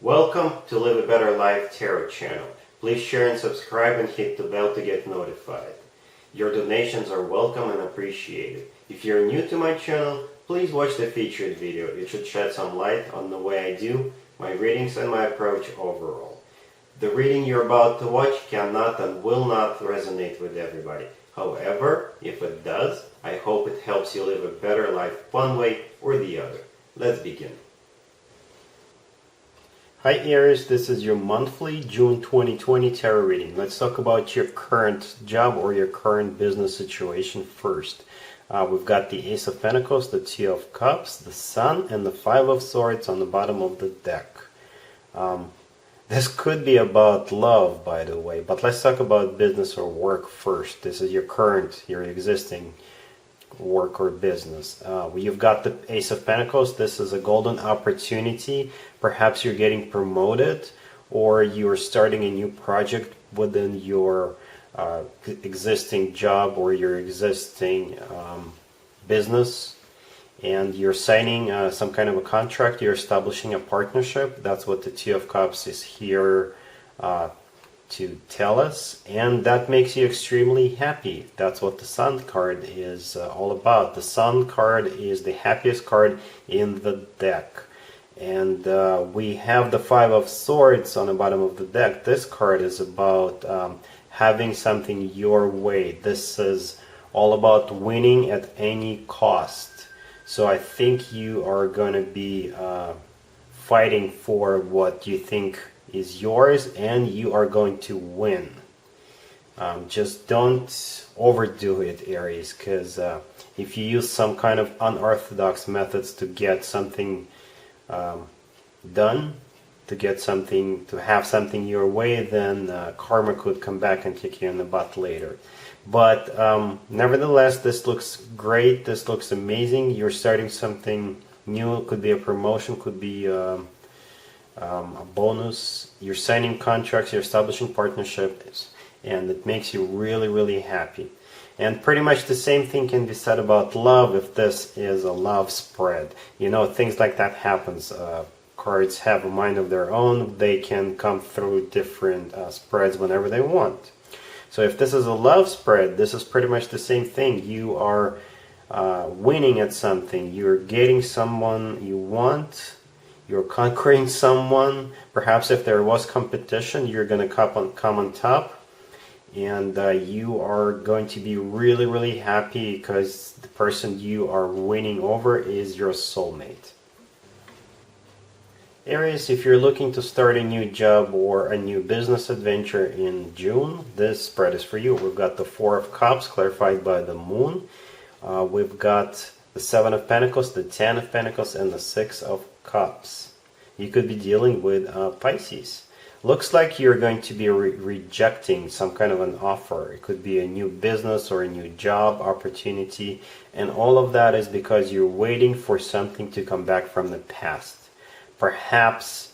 Welcome to Live a Better Life Tarot channel. Please share and subscribe and hit the bell to get notified. Your donations are welcome and appreciated. If you're new to my channel, please watch the featured video. It should shed some light on the way I do my readings and my approach overall. The reading you're about to watch cannot and will not resonate with everybody. However, if it does, I hope it helps you live a better life one way or the other. Let's begin. Hi Aries, this is your monthly June 2020 tarot reading. Let's talk about your current job or your current business situation first. We've got the Ace of Pentacles, the Two of Cups, the Sun, and the Five of Swords on the bottom of the deck. This could be about love, by the way, but let's talk about business or work first. This is your existing work or business. You've got the Ace of Pentacles. This is a golden opportunity. Perhaps you're getting promoted or you're starting a new project within your existing job or your existing business, and you're signing some kind of a contract. You're establishing a partnership. That's what the Two of Cups is here to tell us, and that makes you extremely happy. That's what the Sun card is all about. The Sun card is the happiest card in the deck, and we have the Five of Swords on the bottom of the deck. This card is about having something your way. This is all about winning at any cost. So I think you are going to be fighting for what you think is yours, and you are going to win. Just don't overdo it, Aries, because if you use some kind of unorthodox methods to get something done, to have something your way, then karma could come back and kick you in the butt later. But nevertheless, this looks great. This looks amazing. You're starting something new. It could be a promotion, could be a bonus. You're signing contracts, you're establishing partnerships, and it makes you really, really happy. And pretty much the same thing can be said about love if this is a love spread. You know, things like that happens. Cards have a mind of their own. They can come through different spreads whenever they want. So if this is a love spread, this is pretty much the same thing. You are winning at something. You're getting someone you want. You're conquering someone. Perhaps if there was competition, you're going to come on top. And you are going to be really, really happy because the person you are winning over is your soulmate. Aries, if you're looking to start a new job or a new business adventure in June, this spread is for you. We've got the Four of Cups clarified by the Moon. We've got the Seven of Pentacles, the Ten of Pentacles, and the Six of Cups. You could be dealing with Pisces. Looks like you're going to be rejecting some kind of an offer. It could be a new business or a new job opportunity, and all of that is because you're waiting for something to come back from the past. Perhaps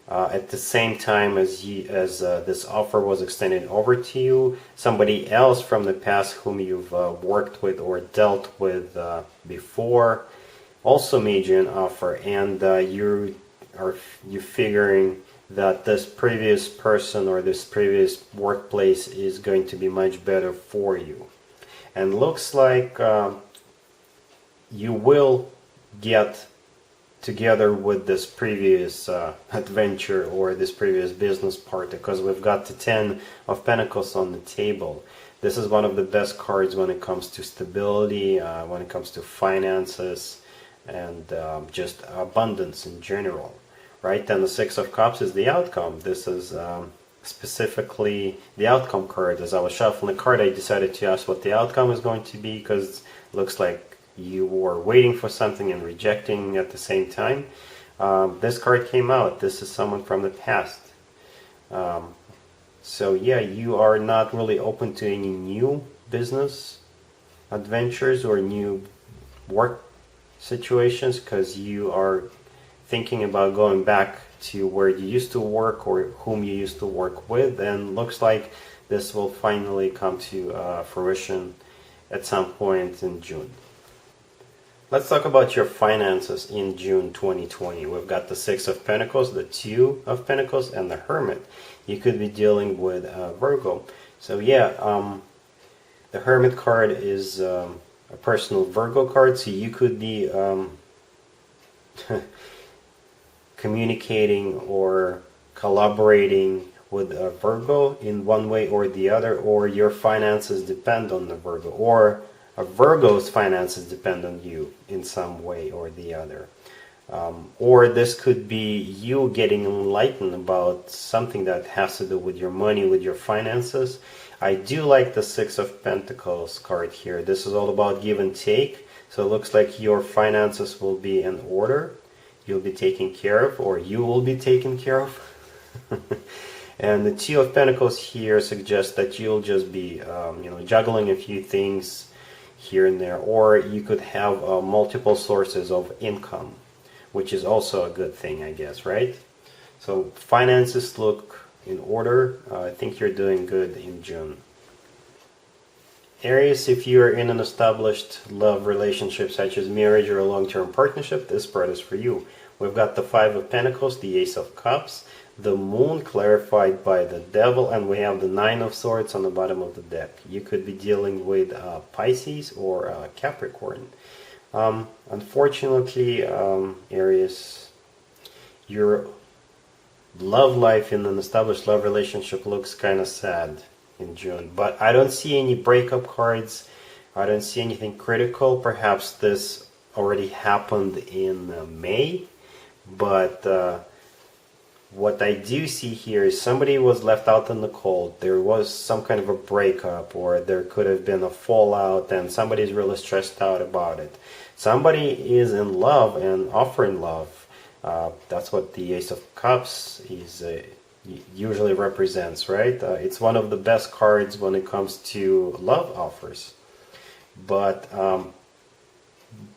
at the same time as this offer was extended over to you, somebody else from the past whom you've worked with or dealt with before also made you an offer, and you're figuring that this previous person or this previous workplace is going to be much better for you. And looks like you will get together with this previous adventure or this previous business partner, because we've got the Ten of Pentacles on the table. This is one of the best cards when it comes to stability, when it comes to finances, and just abundance in general, right? And the Six of Cups is the outcome. This is specifically the outcome card. As I was shuffling the card, I decided to ask what the outcome is going to be, because it looks like you were waiting for something and rejecting at the same time. This card came out. This is someone from the past. So yeah, you are not really open to any new business adventures or new work situations, because you are thinking about going back to where you used to work or whom you used to work with, and looks like this will finally come to fruition at some point in June. Let's talk about your finances in June 2020. We've got the Six of Pentacles, the Two of Pentacles, and the Hermit. You could be dealing with Virgo. So yeah, the Hermit card is a personal Virgo card, so you could be communicating or collaborating with a Virgo in one way or the other, or your finances depend on the Virgo, or a Virgo's finances depend on you in some way or the other. Or this could be you getting enlightened about something that has to do with your money, with your finances. I do like the Six of Pentacles card here. This is all about give and take. So it looks like your finances will be in order. You'll be taken care of, or you will be taken care of. And the Two of Pentacles here suggests that you'll just be juggling a few things here and there, or you could have multiple sources of income, which is also a good thing, I guess, right? So finances look in order. I think you're doing good in June. Aries, if you're in an established love relationship such as marriage or a long-term partnership, this spread is for you. We've got the Five of Pentacles, the Ace of Cups, the Moon clarified by the Devil, and we have the Nine of Swords on the bottom of the deck. You could be dealing with Pisces or Capricorn. Unfortunately, Aries, your love life in an established love relationship looks kind of sad in June, but I don't see any breakup cards. I don't see anything critical. Perhaps this already happened in May, but what I do see here is somebody was left out in the cold. There was some kind of a breakup, or there could have been a fallout, and somebody's really stressed out about it. Somebody is in love and offering love. That's what the Ace of Cups is usually represents, right? It's one of the best cards when it comes to love offers. But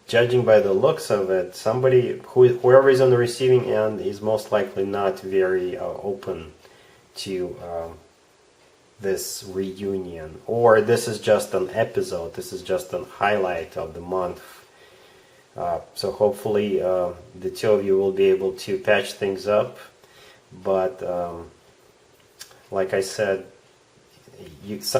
judging by the looks of it, whoever is on the receiving end is most likely not very open to this reunion, or this is just an episode, this is just a highlight of the month. So hopefully the two of you will be able to patch things up, but like I said,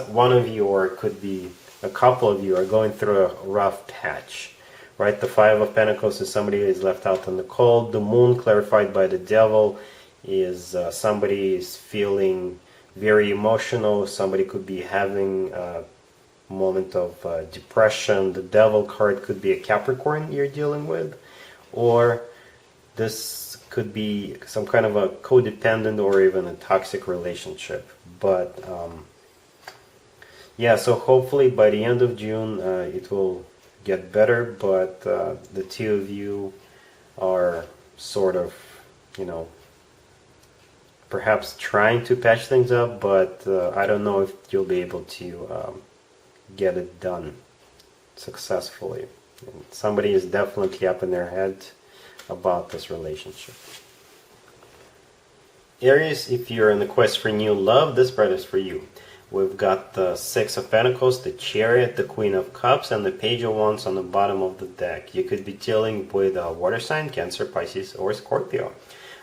one of you, or it could be a couple of you, are going through a rough patch. Right, the Five of Pentacles is somebody who is left out in the cold. The Moon, clarified by the Devil, is somebody is feeling very emotional. Somebody could be having a moment of depression. The Devil card could be a Capricorn you're dealing with, or this could be some kind of a codependent or even a toxic relationship. But yeah, so hopefully by the end of June it will get better, but the two of you are sort of, perhaps trying to patch things up, but I don't know if you'll be able to get it done successfully. And somebody is definitely up in their head about this relationship. Aries, if you're in the quest for new love, this spread is for you. We've got the Six of Pentacles, the Chariot, the Queen of Cups, and the Page of Wands on the bottom of the deck. You could be dealing with a water sign, Cancer, Pisces, or Scorpio.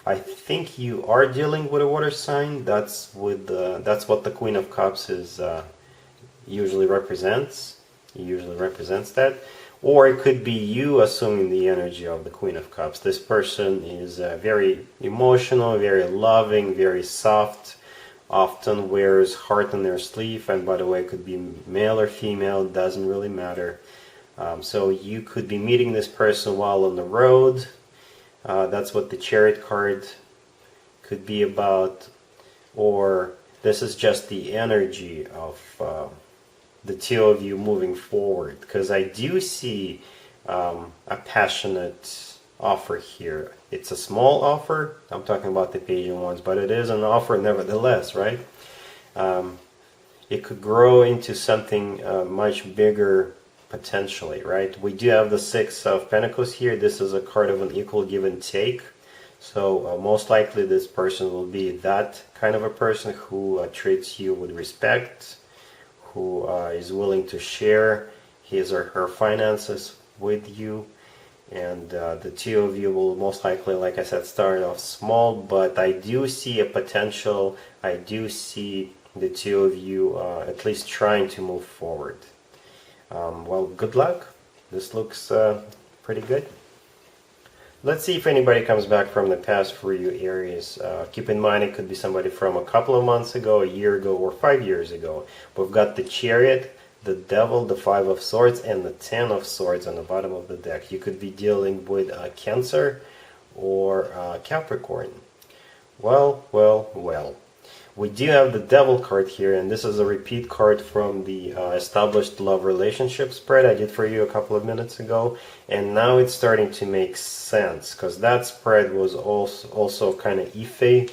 I think you are dealing with a water sign. That's what the Queen of Cups is usually represents. It usually represents that. Or it could be you assuming the energy of the Queen of Cups. This person is very emotional, very loving, very soft. Often wears heart on their sleeve, and by the way, it could be male or female, doesn't really matter. So you could be meeting this person while on the road. That's what the Chariot card could be about. Or this is just the energy of the two of you moving forward, because I do see a passionate offer here. It's a small offer. I'm talking about the Page of Wands, but it is an offer nevertheless, right? It could grow into something much bigger potentially, right? We do have the Six of Pentacles here. This is a card of an equal give and take. So most likely this person will be that kind of a person who treats you with respect, who is willing to share his or her finances with you. and the two of you will most likely, like I said, start off small, but I do see a potential. I do see the two of you at least trying to move forward. Well, good luck. This looks pretty good. Let's see if anybody comes back from the past for you, Aries. Keep in mind it could be somebody from a couple of months ago, a year ago, or 5 years ago. We've got the Chariot, the Devil, the Five of Swords, and the Ten of Swords on the bottom of the deck. You could be dealing with Cancer or Capricorn. Well. We do have the Devil card here, and this is a repeat card from the established love relationship spread I did for you a couple of minutes ago, and now it's starting to make sense, because that spread was also kind of iffy.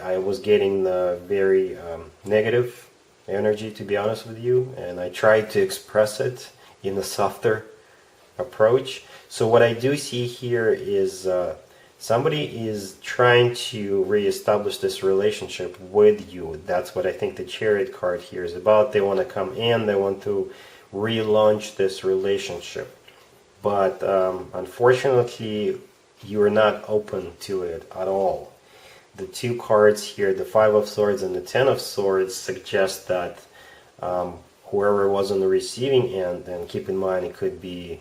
I was getting the very negative energy, to be honest with you, and I tried to express it in a softer approach. So what I do see here is somebody is trying to reestablish this relationship with you. That's what I think the Chariot card here is about. They want to come in, they want to relaunch this relationship. But unfortunately, you're not open to it at all. The two cards here, the Five of Swords and the Ten of Swords, suggest that whoever was on the receiving end, and keep in mind it could be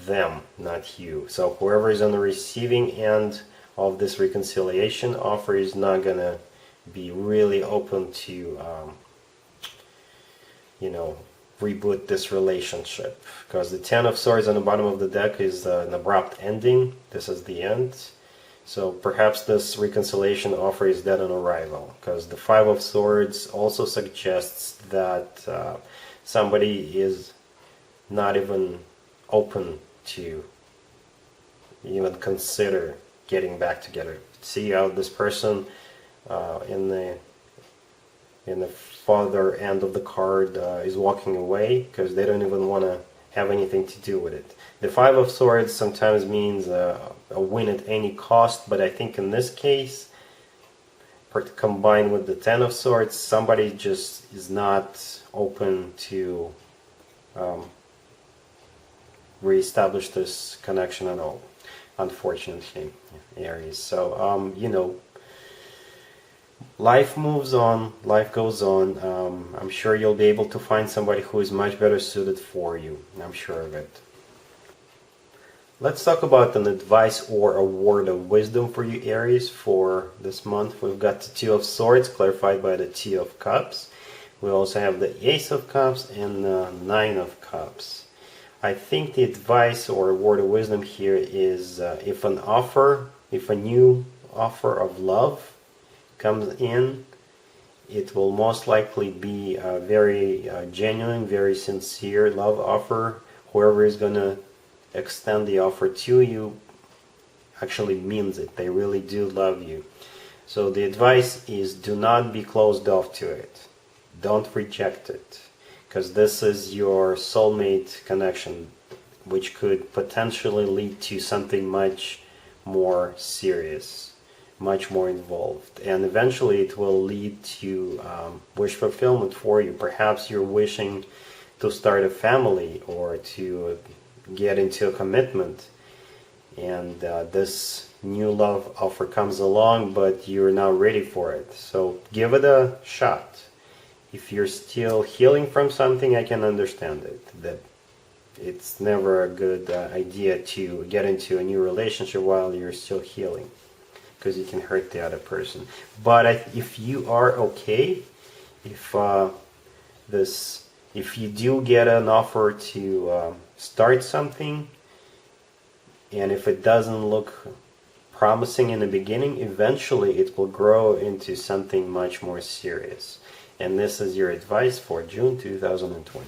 them, not you. So whoever is on the receiving end of this reconciliation offer is not gonna be really open to reboot this relationship, because the Ten of Swords on the bottom of the deck is an abrupt ending. This is the end. So perhaps this reconciliation offer is dead on arrival, because the Five of Swords also suggests that somebody is not even open to even consider getting back together. See how this person in the farther end of the card is walking away, because they don't even want to have anything to do with it. The Five of Swords sometimes means a win at any cost, but I think in this case, combined with the Ten of Swords, somebody just is not open to reestablish this connection at all, unfortunately, Aries. So life moves on, life goes on. I'm sure you'll be able to find somebody who is much better suited for you. I'm sure of it. Let's talk about an advice or a word of wisdom for you, Aries, for this month. We've got the Two of Swords clarified by the Two of Cups. We also have the Ace of Cups and the Nine of Cups. I think the advice or word of wisdom here is if a new offer of love comes in, it will most likely be a very genuine, very sincere love offer. Whoever is going to extend the offer to you actually means it. They really do love you. So the advice is, do not be closed off to it. Don't reject it, because this is your soulmate connection, which could potentially lead to something much more serious, much more involved, and eventually it will lead to wish fulfillment for you. Perhaps you're wishing to start a family or to get into a commitment, and this new love offer comes along, but you're not ready for it. So give it a shot. If you're still healing from something, I can understand it, that it's never a good idea to get into a new relationship while you're still healing, because you can hurt the other person. But if you are okay, if you do get an offer to start something, and if it doesn't look promising in the beginning, eventually it will grow into something much more serious. And this is your advice for June 2020.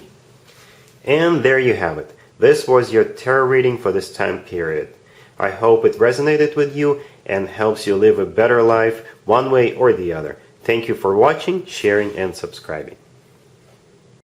And there you have it. This was your tarot reading for this time period. I hope it resonated with you and helps you live a better life one way or the other. Thank you for watching, sharing, and subscribing.